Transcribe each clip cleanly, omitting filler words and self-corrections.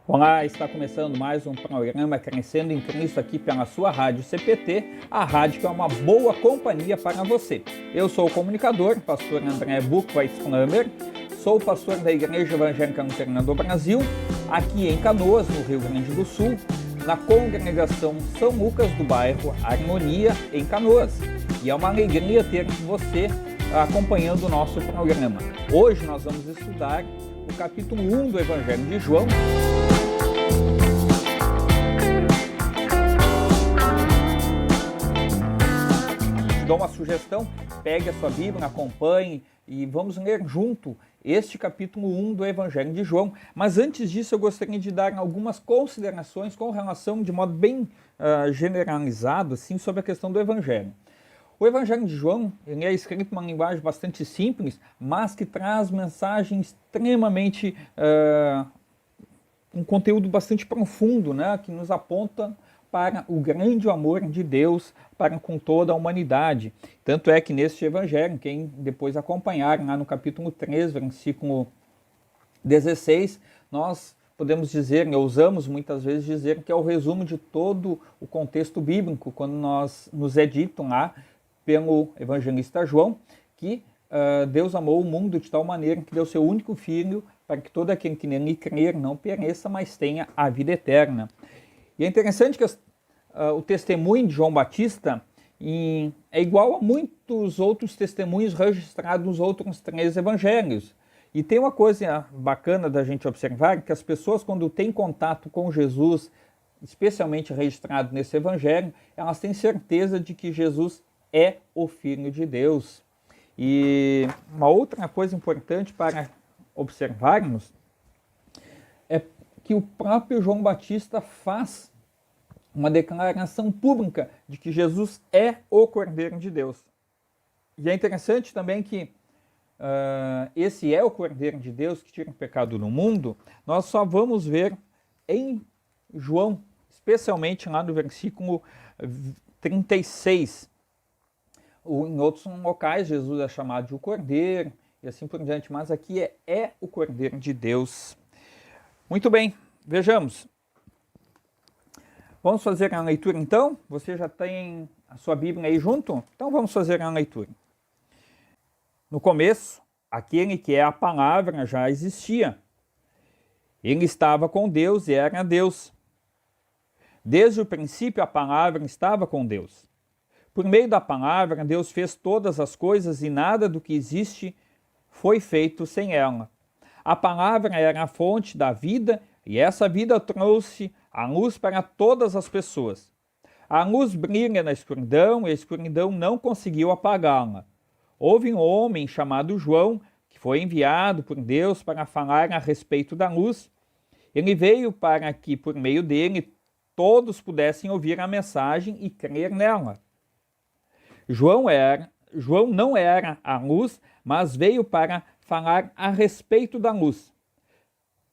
Olá, está começando mais um programa Crescendo em Cristo aqui pela sua rádio CPT, a rádio que é uma boa companhia para você. Eu sou o comunicador, pastor André Buchweitz-Flammer, sou pastor da Igreja Evangélica Luterana do Brasil, aqui em Canoas, no Rio Grande do Sul, na congregação São Lucas do bairro Harmonia, em Canoas. E é uma alegria ter você acompanhando o nosso programa. Hoje nós vamos estudar o capítulo 1 do Evangelho de João. Dou uma sugestão, pegue a sua Bíblia, acompanhe e vamos ler junto este capítulo 1 do Evangelho de João. Mas antes disso eu gostaria de dar algumas considerações com relação, de modo bem generalizado, assim, sobre a questão do Evangelho. O Evangelho de João ele é escrito em uma linguagem bastante simples, mas que traz mensagens extremamente, um conteúdo bastante profundo, né, que nos aponta para o grande amor de Deus para com toda a humanidade. Tanto é que neste evangelho, quem depois acompanhar lá no capítulo 3, versículo 16, nós podemos dizer, ousamos muitas vezes dizer que é o resumo de todo o contexto bíblico, quando nos é dito lá pelo evangelista João, que Deus amou o mundo de tal maneira que deu seu único filho para que todo aquele que nele crer não pereça, mas tenha a vida eterna. E é interessante que o testemunho de João Batista é igual a muitos outros testemunhos registrados nos outros 3 evangelhos. E tem uma coisa bacana da gente observar, que as pessoas quando têm contato com Jesus, especialmente registrado nesse evangelho, elas têm certeza de que Jesus é o Filho de Deus. E uma outra coisa importante para observarmos é que o próprio João Batista faz uma declaração pública de que Jesus é o Cordeiro de Deus. E é interessante também que esse é o Cordeiro de Deus que tira o pecado do mundo, nós só vamos ver em João, especialmente lá no versículo 36. Em outros locais, Jesus é chamado de o Cordeiro, e assim por diante, mas aqui é o Cordeiro de Deus. Muito bem, vejamos. Vamos fazer a leitura então? Você já tem a sua Bíblia aí junto? Então vamos fazer a leitura. No começo, aquele que é a palavra já existia. Ele estava com Deus e era Deus. Desde o princípio a palavra estava com Deus. Por meio da palavra, Deus fez todas as coisas e nada do que existe foi feito sem ela. A palavra era a fonte da vida e essa vida trouxe a luz para todas as pessoas. A luz brilha na escuridão e a escuridão não conseguiu apagá-la. Houve um homem chamado João, que foi enviado por Deus para falar a respeito da luz. Ele veio para que, por meio dele, todos pudessem ouvir a mensagem e crer nela. João não era a luz, mas veio para falar a respeito da luz.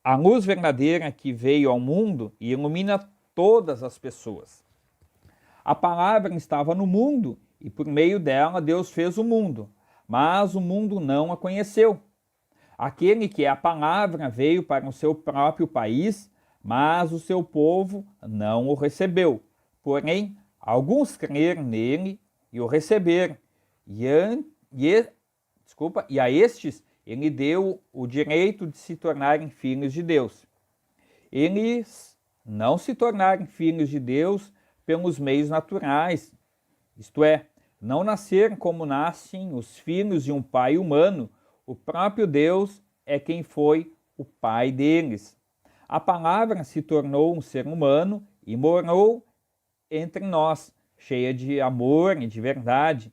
A luz verdadeira que veio ao mundo e ilumina todas as pessoas. A palavra estava no mundo e por meio dela Deus fez o mundo, mas o mundo não a conheceu. Aquele que é a palavra veio para o seu próprio país, mas o seu povo não o recebeu. Porém, alguns creram nele e o receberam. E a estes ele deu o direito de se tornarem filhos de Deus. Eles não se tornaram filhos de Deus pelos meios naturais, isto é, não nasceram como nascem os filhos de um pai humano. O próprio Deus é quem foi o pai deles. A palavra se tornou um ser humano e morou entre nós, cheia de amor e de verdade.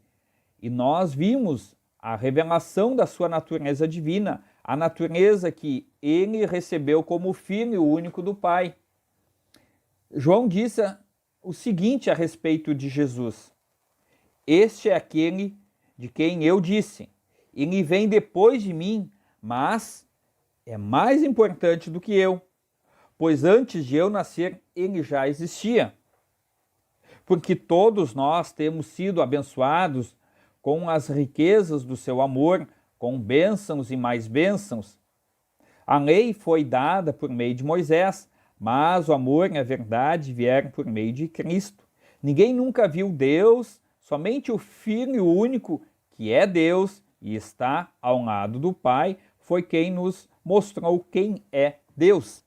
E nós vimos a revelação da sua natureza divina, a natureza que ele recebeu como filho único do Pai. João disse o seguinte a respeito de Jesus: este é aquele de quem eu disse, ele vem depois de mim, mas é mais importante do que eu, pois antes de eu nascer ele já existia. Porque todos nós temos sido abençoados com as riquezas do seu amor, com bênçãos e mais bênçãos. A lei foi dada por meio de Moisés, mas o amor e a verdade vieram por meio de Cristo. Ninguém nunca viu Deus, somente o Filho único, que é Deus e está ao lado do Pai, foi quem nos mostrou quem é Deus.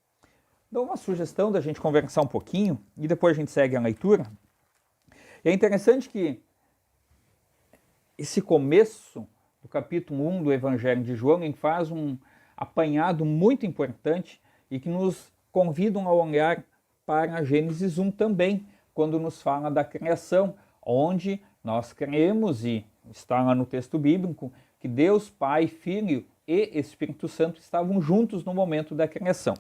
Dou uma sugestão da gente conversar um pouquinho e depois a gente segue a leitura. E é interessante que esse começo do capítulo 1 do Evangelho de João faz um apanhado muito importante e que nos convidam a olhar para Gênesis 1 também, quando nos fala da criação, onde nós cremos, e está lá no texto bíblico, que Deus, Pai, Filho e Espírito Santo estavam juntos no momento da criação.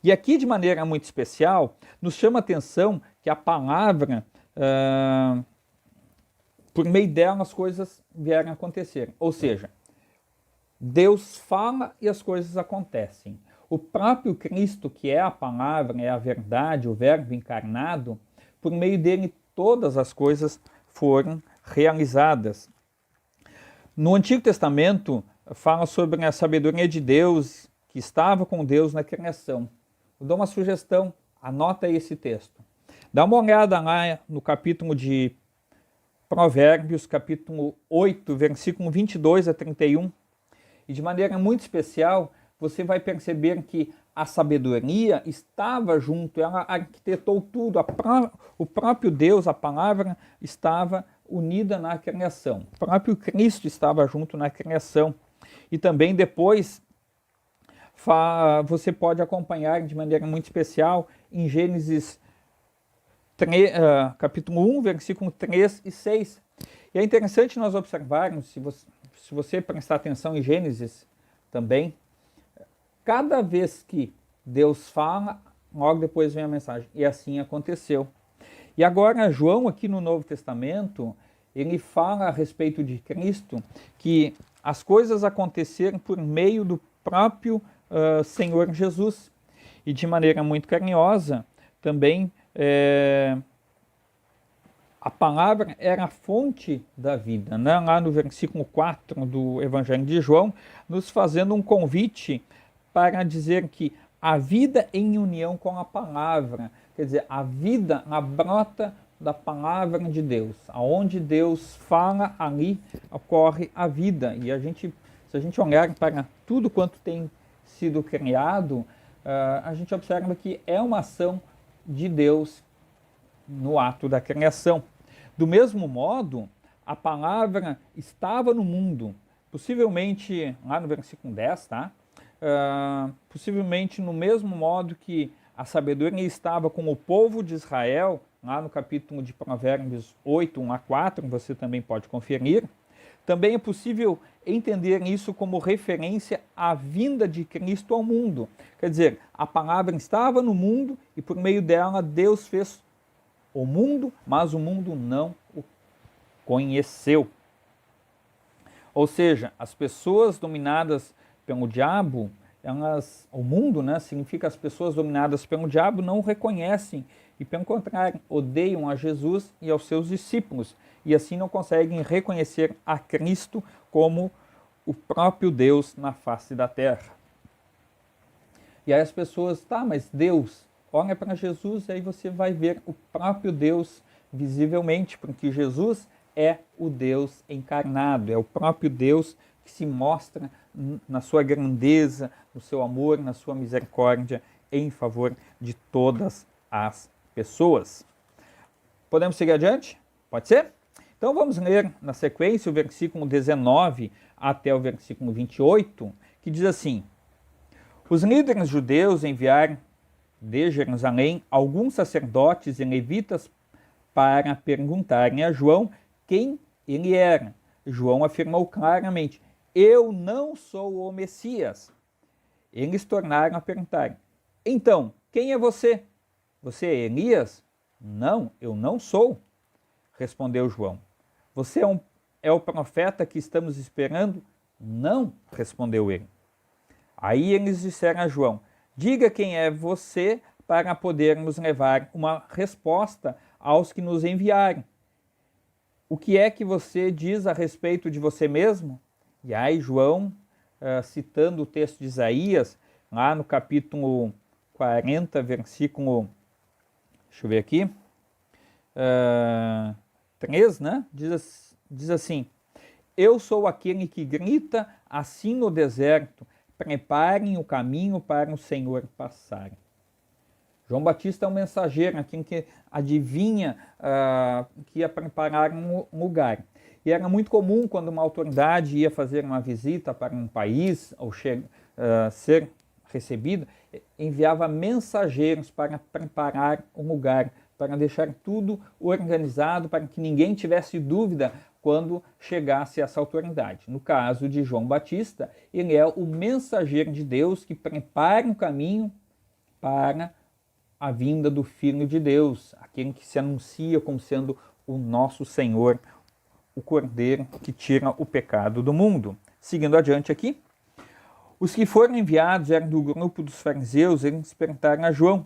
E aqui, de maneira muito especial, nos chama a atenção que a palavra, por meio dela, as coisas vieram a acontecer. Ou seja, Deus fala e as coisas acontecem. O próprio Cristo, que é a palavra, é a verdade, o verbo encarnado, por meio dele todas as coisas foram realizadas. No Antigo Testamento, fala sobre a sabedoria de Deus, que estava com Deus na criação. Eu dou uma sugestão, anota aí esse texto. Dá uma olhada lá no capítulo de Provérbios, capítulo 8, versículo 22 a 31. E de maneira muito especial, você vai perceber que a sabedoria estava junto, ela arquitetou tudo, o próprio Deus, a palavra, estava unida na criação. O próprio Cristo estava junto na criação. E também depois você pode acompanhar de maneira muito especial em Gênesis capítulo 1, versículo 3 e 6. E é interessante nós observarmos, se você prestar atenção em Gênesis também, cada vez que Deus fala, logo depois vem a mensagem. E assim aconteceu. E agora João, aqui no Novo Testamento, ele fala a respeito de Cristo, que as coisas aconteceram por meio do próprio Senhor Jesus. E de maneira muito carinhosa, também a palavra era a fonte da vida, né? Lá no versículo 4 do Evangelho de João, nos fazendo um convite para dizer que a vida em união com a palavra, quer dizer, a vida brota da palavra de Deus. Aonde Deus fala, ali ocorre a vida. E se a gente olhar para tudo quanto tem sido criado, a gente observa que é uma ação de Deus no ato da criação. Do mesmo modo, a palavra estava no mundo, possivelmente, lá no versículo 10, tá? Possivelmente no mesmo modo que a sabedoria estava com o povo de Israel, lá no capítulo de Provérbios 8, 1 a 4, você também pode conferir. Também é possível entender isso como referência à vinda de Cristo ao mundo. Quer dizer, a palavra estava no mundo e por meio dela Deus fez o mundo, mas o mundo não o conheceu. Ou seja, as pessoas dominadas pelo diabo, o mundo, né, significa as pessoas dominadas pelo diabo não o reconhecem e, pelo contrário, odeiam a Jesus e aos seus discípulos e assim não conseguem reconhecer a Cristo como o próprio Deus na face da terra. E aí as pessoas, mas Deus, olha para Jesus e aí você vai ver o próprio Deus visivelmente, porque Jesus é o Deus encarnado, é o próprio Deus que se mostra na sua grandeza, no seu amor, na sua misericórdia em favor de todas as pessoas. Podemos seguir adiante? Pode ser? Então vamos ler na sequência o versículo 19 até o versículo 28, que diz assim: Os líderes judeus enviaram de Jerusalém alguns sacerdotes e levitas para perguntarem a João quem ele era. João afirmou claramente: Eu não sou o Messias. Eles tornaram a perguntar: Então, quem é você? Você é Elias? Não, eu não sou, respondeu João. Você é o profeta que estamos esperando? Não, respondeu ele. Aí eles disseram a João: Diga quem é você para podermos levar uma resposta aos que nos enviaram. O que é que você diz a respeito de você mesmo? E aí João, citando o texto de Isaías, lá no capítulo 40, versículo, deixa eu ver aqui, 3, né? Diz assim: eu sou aquele que grita assim no deserto, preparem o caminho para o Senhor passar. João Batista é um mensageiro, aquele que adivinha que ia preparar um lugar. E era muito comum quando uma autoridade ia fazer uma visita para um país, ou ser recebida, enviava mensageiros para preparar um lugar, para deixar tudo organizado, para que ninguém tivesse dúvida quando chegasse essa autoridade. No caso de João Batista, ele é o mensageiro de Deus que prepara o caminho para a vinda do Filho de Deus, aquele que se anuncia como sendo o nosso Senhor, o Cordeiro que tira o pecado do mundo. Seguindo adiante aqui, os que foram enviados eram do grupo dos fariseus, eles perguntaram a João: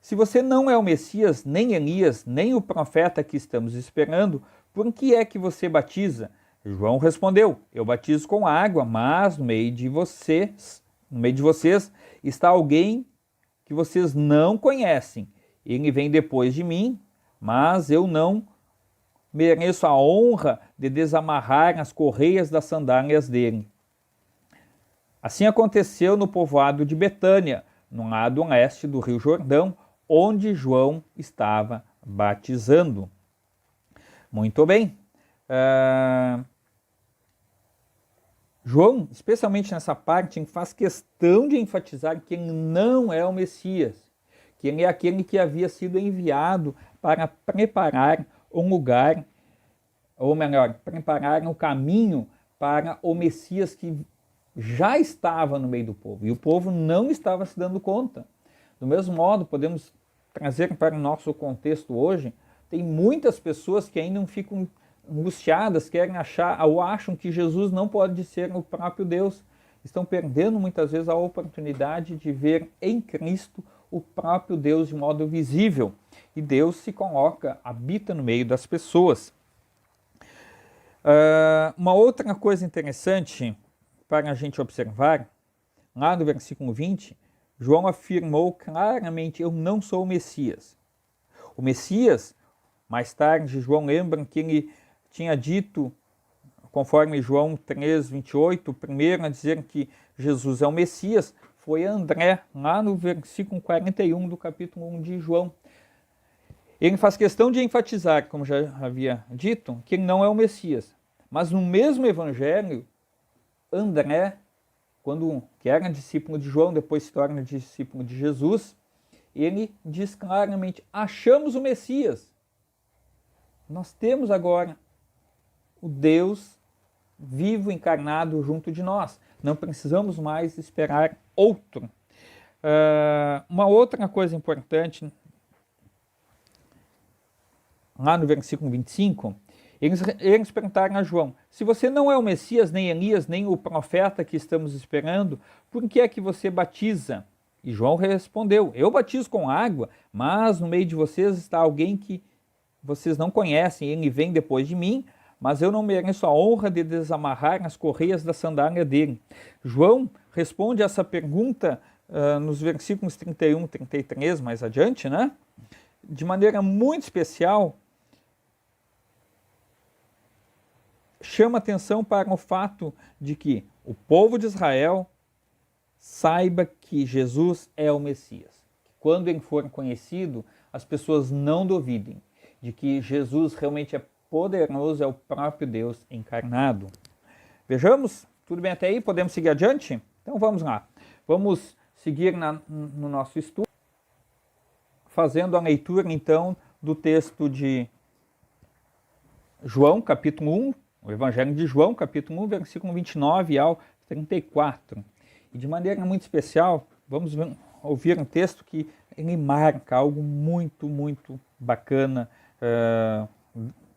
se você não é o Messias, nem Elias, nem o profeta que estamos esperando, por que é que você batiza? João respondeu: eu batizo com água, mas no meio de vocês está alguém que vocês não conhecem. Ele vem depois de mim, mas eu não mereço a honra de desamarrar as correias das sandálias dele. Assim aconteceu no povoado de Betânia, no lado leste do Rio Jordão, onde João estava batizando. Muito bem. João, especialmente nessa parte, faz questão de enfatizar que ele não é o Messias, que ele é aquele que havia sido enviado para preparar um lugar, ou melhor, preparar um caminho para o Messias que já estava no meio do povo, e o povo não estava se dando conta. Do mesmo modo, podemos trazer para o nosso contexto hoje, tem muitas pessoas que ainda ficam angustiadas, querem achar ou acham que Jesus não pode ser o próprio Deus. Estão perdendo muitas vezes a oportunidade de ver em Cristo o próprio Deus de modo visível. E Deus se coloca, habita no meio das pessoas. Uma outra coisa interessante para a gente observar, lá no versículo 20, João afirmou claramente: eu não sou o Messias. O Messias, mais tarde, João lembra que ele tinha dito, conforme João 3, 28, o primeiro a dizer que Jesus é o Messias, foi André, lá no versículo 41 do capítulo 1 de João. Ele faz questão de enfatizar, como já havia dito, que ele não é o Messias. Mas no mesmo evangelho, André, que era discípulo de João, depois se torna discípulo de Jesus, ele diz claramente: achamos o Messias. Nós temos agora o Deus vivo, encarnado junto de nós. Não precisamos mais esperar outro. Uma outra coisa importante, lá no versículo 25, eles perguntaram a João: se você não é o Messias, nem Elias, nem o profeta que estamos esperando, por que é que você batiza? E João respondeu: eu batizo com água, mas no meio de vocês está alguém que vocês não conhecem, ele vem depois de mim, mas eu não mereço a honra de desamarrar as correias da sandália dele. João responde essa pergunta nos versículos 31 e 33, mais adiante, né? De maneira muito especial, chama atenção para o fato de que o povo de Israel saiba que Jesus é o Messias. Quando ele for conhecido, as pessoas não duvidem de que Jesus realmente é poderoso, é o próprio Deus encarnado. Vejamos? Tudo bem até aí? Podemos seguir adiante? Então vamos lá. Vamos seguir no nosso estudo, fazendo a leitura então do texto de João, capítulo 1, o Evangelho de João, capítulo 1, versículo 29 ao 34. E de maneira muito especial, vamos ouvir um texto que ele marca algo muito, muito bacana,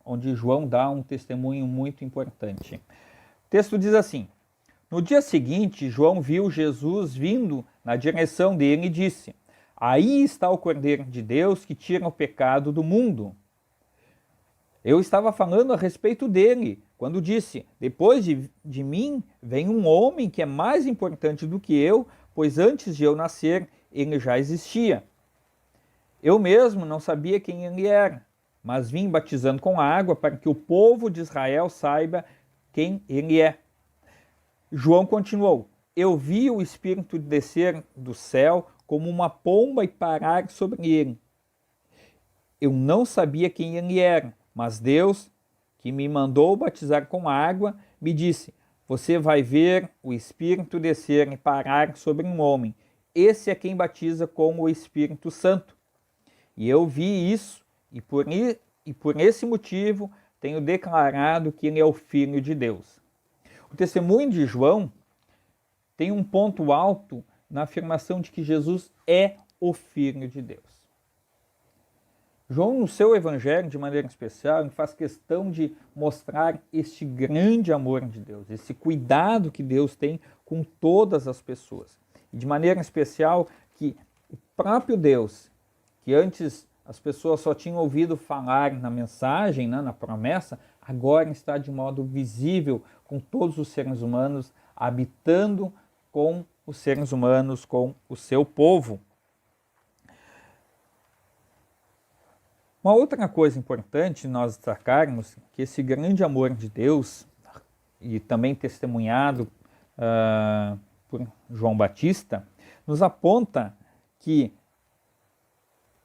onde João dá um testemunho muito importante. O texto diz assim: no dia seguinte, João viu Jesus vindo na direção dele e disse: aí está o Cordeiro de Deus que tira o pecado do mundo. Eu estava falando a respeito dele, quando disse: depois de mim vem um homem que é mais importante do que eu, pois antes de eu nascer, ele já existia. Eu mesmo não sabia quem ele era, mas vim batizando com água para que o povo de Israel saiba quem ele é. João continuou: eu vi o Espírito descer do céu como uma pomba e parar sobre ele. Eu não sabia quem ele era, mas Deus, que me mandou batizar com água, me disse: você vai ver o Espírito descer e parar sobre um homem. Esse é quem batiza com o Espírito Santo. E eu vi isso, e por esse motivo tenho declarado que ele é o Filho de Deus. O testemunho de João tem um ponto alto na afirmação de que Jesus é o Filho de Deus. João, no seu evangelho, de maneira especial, ele faz questão de mostrar este grande amor de Deus, esse cuidado que Deus tem com todas as pessoas. E de maneira especial que o próprio Deus, que antes as pessoas só tinham ouvido falar na mensagem, na promessa, agora está de modo visível com todos os seres humanos, habitando com os seres humanos, com o seu povo. Uma outra coisa importante nós destacarmos que esse grande amor de Deus, e também testemunhado por João Batista, nos aponta que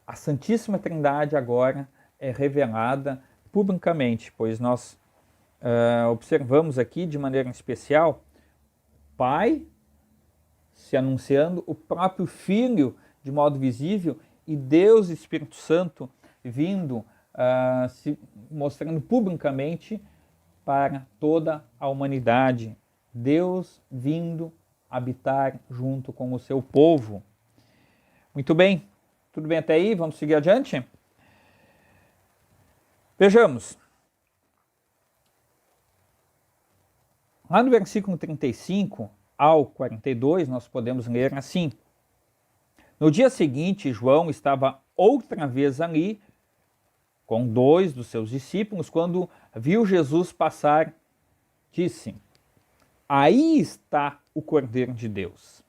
a Santíssima Trindade agora é revelada publicamente, pois nós observamos aqui de maneira especial Pai se anunciando, o próprio Filho de modo visível e Deus Espírito Santo vindo, se mostrando publicamente para toda a humanidade. Deus vindo habitar junto com o seu povo. Muito bem, tudo bem até aí? Vamos seguir adiante? Vejamos. Lá no versículo 35 ao 42, nós podemos ler assim: no dia seguinte, João estava outra vez ali, com 2 dos seus discípulos, quando viu Jesus passar, disse: aí está o Cordeiro de Deus.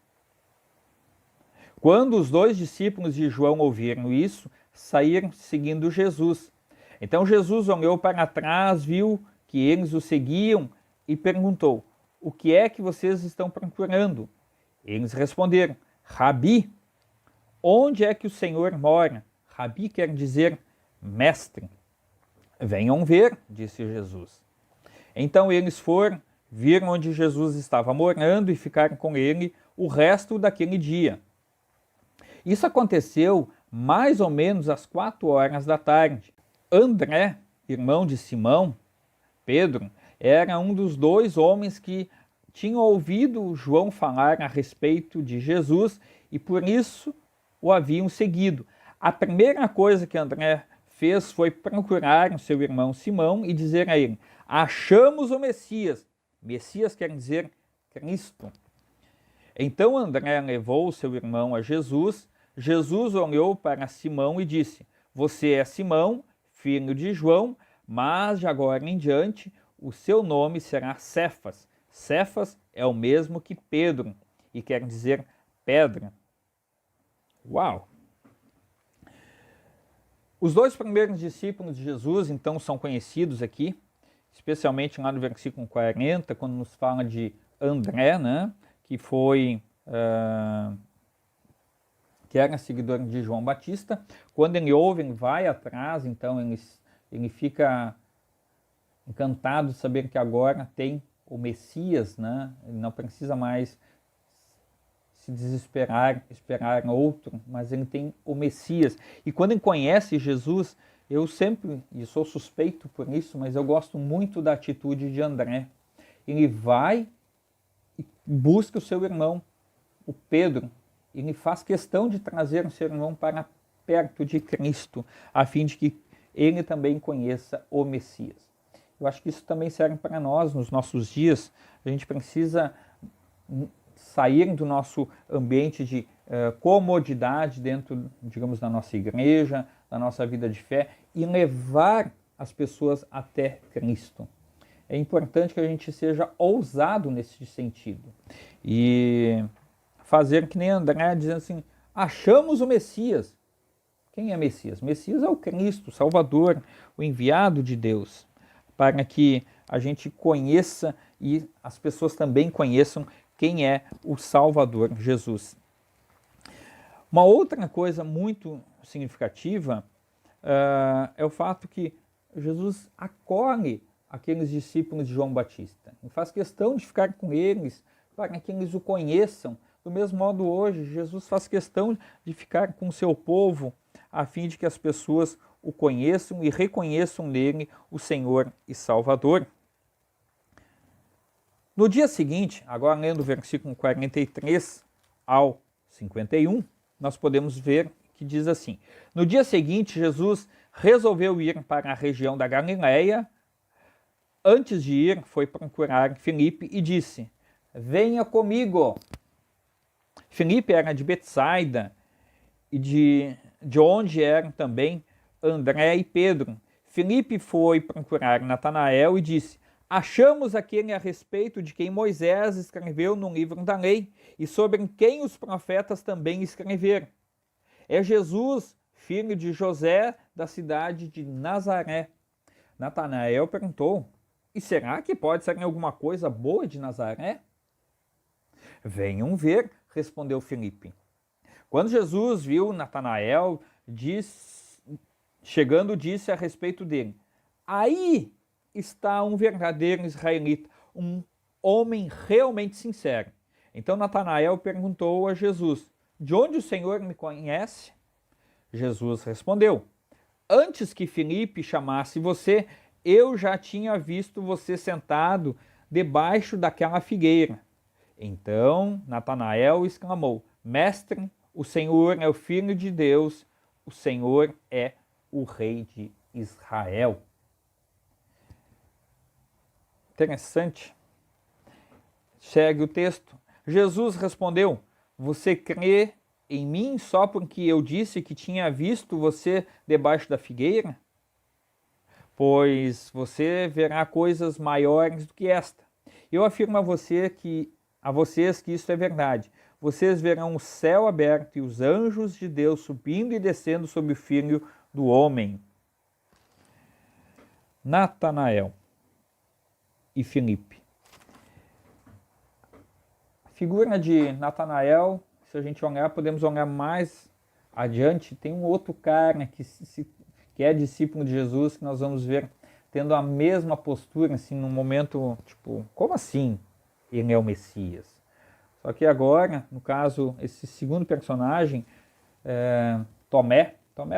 Quando os 2 discípulos de João ouviram isso, saíram seguindo Jesus. Então Jesus olhou para trás, viu que eles o seguiam e perguntou: o que é que vocês estão procurando? Eles responderam: Rabi, onde é que o Senhor mora? Rabi quer dizer mestre. Venham ver, disse Jesus. Então eles foram, viram onde Jesus estava morando e ficaram com ele o resto daquele dia. Isso aconteceu mais ou menos às 4 horas da tarde. André, irmão de Simão, Pedro, era um dos 2 homens que tinham ouvido João falar a respeito de Jesus e por isso o haviam seguido. A primeira coisa que André fez foi procurar o seu irmão Simão e dizer a ele: achamos o Messias. Messias quer dizer Cristo. Então André levou o seu irmão a Jesus. Jesus olhou para Simão e disse: você é Simão, filho de João, mas de agora em diante o seu nome será Cefas. Cefas é o mesmo que Pedro e quer dizer pedra. Uau! Os 2 primeiros discípulos de Jesus, então, são conhecidos aqui, especialmente lá no versículo 40, quando nos fala de André, né, que era seguidor de João Batista. Quando ele ouve, ele vai atrás, então ele fica encantado de saber que agora tem o Messias, né? Ele não precisa mais se desesperar, esperar outro, mas ele tem o Messias. E quando ele conhece Jesus, eu sempre, e sou suspeito por isso, mas eu gosto muito da atitude de André. Ele vai e busca o seu irmão, o Pedro. Ele faz questão de trazer o seu irmão para perto de Cristo, a fim de que ele também conheça o Messias. Eu acho que isso também serve para nós nos nossos dias. A gente precisa sair do nosso ambiente de comodidade dentro, digamos, da nossa igreja, da nossa vida de fé e levar as pessoas até Cristo. É importante que a gente seja ousado nesse sentido e fazer que nem André, dizendo assim: achamos o Messias. Quem é Messias? Messias é o Cristo, o Salvador, o enviado de Deus, para que a gente conheça e as pessoas também conheçam quem é o Salvador, Jesus. Uma outra coisa muito significativa é o fato que Jesus acolhe aqueles discípulos de João Batista e faz questão de ficar com eles para que eles o conheçam. Do mesmo modo, hoje, Jesus faz questão de ficar com o seu povo a fim de que as pessoas o conheçam e reconheçam nele o Senhor e Salvador. No dia seguinte, agora lendo o versículo 43 ao 51, nós podemos ver que diz assim: no dia seguinte, Jesus resolveu ir para a região da Galileia. Antes de ir, foi procurar Filipe e disse: venha comigo. Filipe era de Betsaida e de onde eram também André e Pedro. Filipe foi procurar Natanael e disse: achamos aquele a respeito de quem Moisés escreveu no livro da lei e sobre quem os profetas também escreveram. É Jesus, filho de José, da cidade de Nazaré. Natanael perguntou: e será que pode sair alguma coisa boa de Nazaré? Venham ver, respondeu Filipe. Quando Jesus viu Natanael chegando, disse a respeito dele: aí está um verdadeiro israelita, um homem realmente sincero. Então Natanael perguntou a Jesus: de onde o Senhor me conhece? Jesus respondeu: antes que Filipe chamasse você, eu já tinha visto você sentado debaixo daquela figueira. Então Natanael exclamou: mestre, o Senhor é o Filho de Deus, o Senhor é o Rei de Israel. Interessante. Segue o texto. Jesus respondeu: você crê em mim só porque eu disse que tinha visto você debaixo da figueira? Pois você verá coisas maiores do que esta. Eu afirmo a vocês que isso é verdade. Vocês verão o céu aberto e os anjos de Deus subindo e descendo sobre o Filho do Homem. Natanael e Filipe. A figura de Natanael, se a gente olhar, podemos olhar mais adiante, tem um outro cara que é discípulo de Jesus, que nós vamos ver tendo a mesma postura, assim, num momento, tipo, como assim ele é o Messias? Só que agora, no caso, esse segundo personagem, Tomé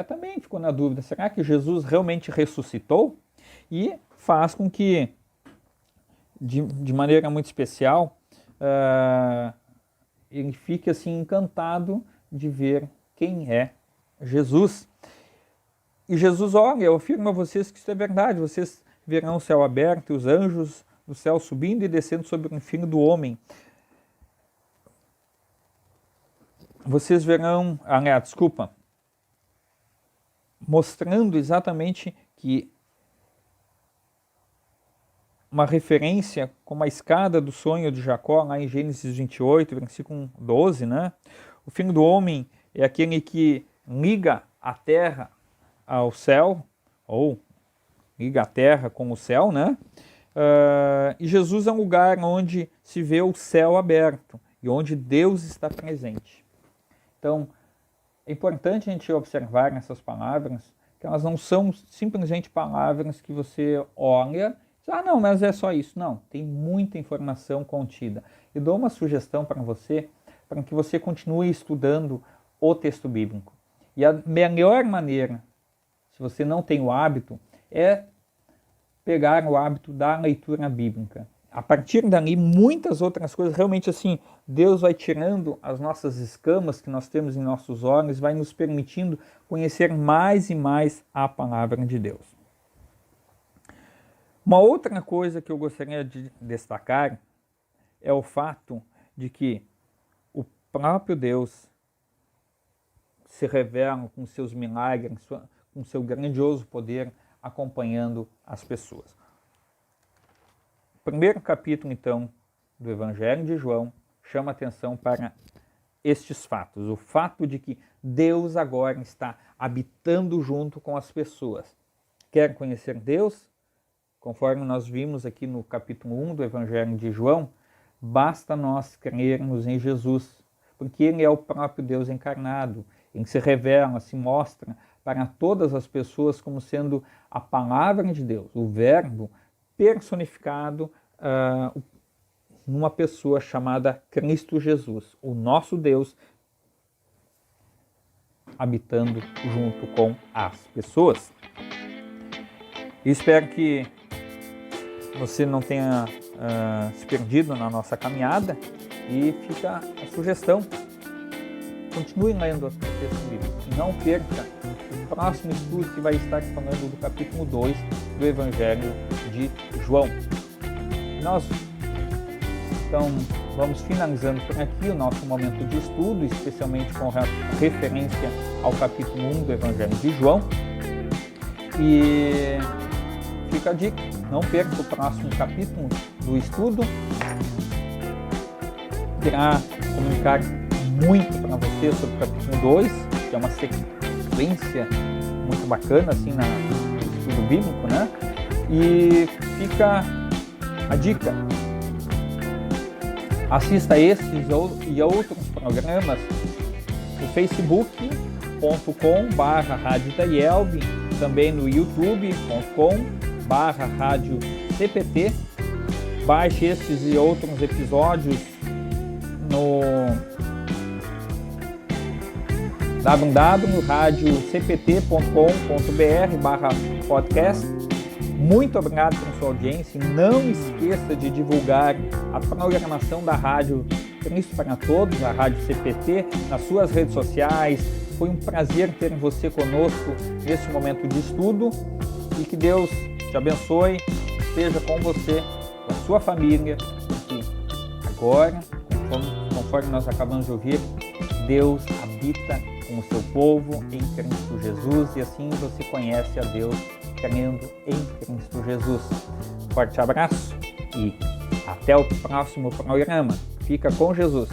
também ficou na dúvida, será que Jesus realmente ressuscitou? E faz com que, de maneira muito especial, ele fique assim encantado de ver quem é Jesus. E Jesus, olha, eu afirmo a vocês que isso é verdade, vocês verão o céu aberto e os anjos do céu subindo e descendo sobre o Filho do Homem. Vocês verão, mostrando exatamente que uma referência como a escada do sonho de Jacó, lá em Gênesis 28, versículo 12, né? O Filho do Homem é aquele que liga a terra ao céu, ou liga a terra com o céu, né? E Jesus é um lugar onde se vê o céu aberto e onde Deus está presente. Então, é importante a gente observar nessas palavras que elas não são simplesmente palavras que você olha e diz, não, mas é só isso. Não, tem muita informação contida. E dou uma sugestão para você, para que você continue estudando o texto bíblico. E a melhor maneira, se você não tem o hábito, é pegar o hábito da leitura bíblica. A partir dali, muitas outras coisas, realmente assim, Deus vai tirando as nossas escamas que nós temos em nossos olhos, vai nos permitindo conhecer mais e mais a palavra de Deus. Uma outra coisa que eu gostaria de destacar é o fato de que o próprio Deus se revela com seus milagres, com seu grandioso poder, acompanhando as pessoas. O primeiro capítulo, então, do Evangelho de João chama atenção para estes fatos. O fato de que Deus agora está habitando junto com as pessoas. Quer conhecer Deus? Conforme nós vimos aqui no capítulo 1 do Evangelho de João, basta nós crermos em Jesus, porque Ele é o próprio Deus encarnado. Ele se revela, se mostra para todas as pessoas como sendo a palavra de Deus, o Verbo personificado numa pessoa chamada Cristo Jesus, o nosso Deus habitando junto com as pessoas. Eu espero que você não tenha se perdido na nossa caminhada e fica a sugestão. Continue lendo o texto bíblico e não perca o próximo estudo que vai estar falando do capítulo 2 do Evangelho de João. Nós, então, vamos finalizando por aqui o nosso momento de estudo, especialmente com referência ao capítulo 1 do Evangelho de João. E fica a dica, não perca o próximo capítulo do estudo. Irá comunicar muito para você sobre o capítulo 2, que é uma sequência muito bacana assim no estudo bíblico, né? E fica a dica. Assista estes e outros programas no facebook.com/Rádio também no youtube.com/Rádio CPT. Baixe estes e outros episódios no www.radiocpt.com.br/podcast. Muito obrigado pela sua audiência e não esqueça de divulgar a programação da Rádio Cristo para Todos, a Rádio CPT, nas suas redes sociais. Foi um prazer ter você conosco nesse momento de estudo e que Deus te abençoe, esteja com você, com a sua família, porque agora, conforme nós acabamos de ouvir, Deus habita com o seu povo em Cristo Jesus e assim você conhece a Deus crendo em Cristo Jesus. Forte abraço e até o próximo programa. Fica com Jesus.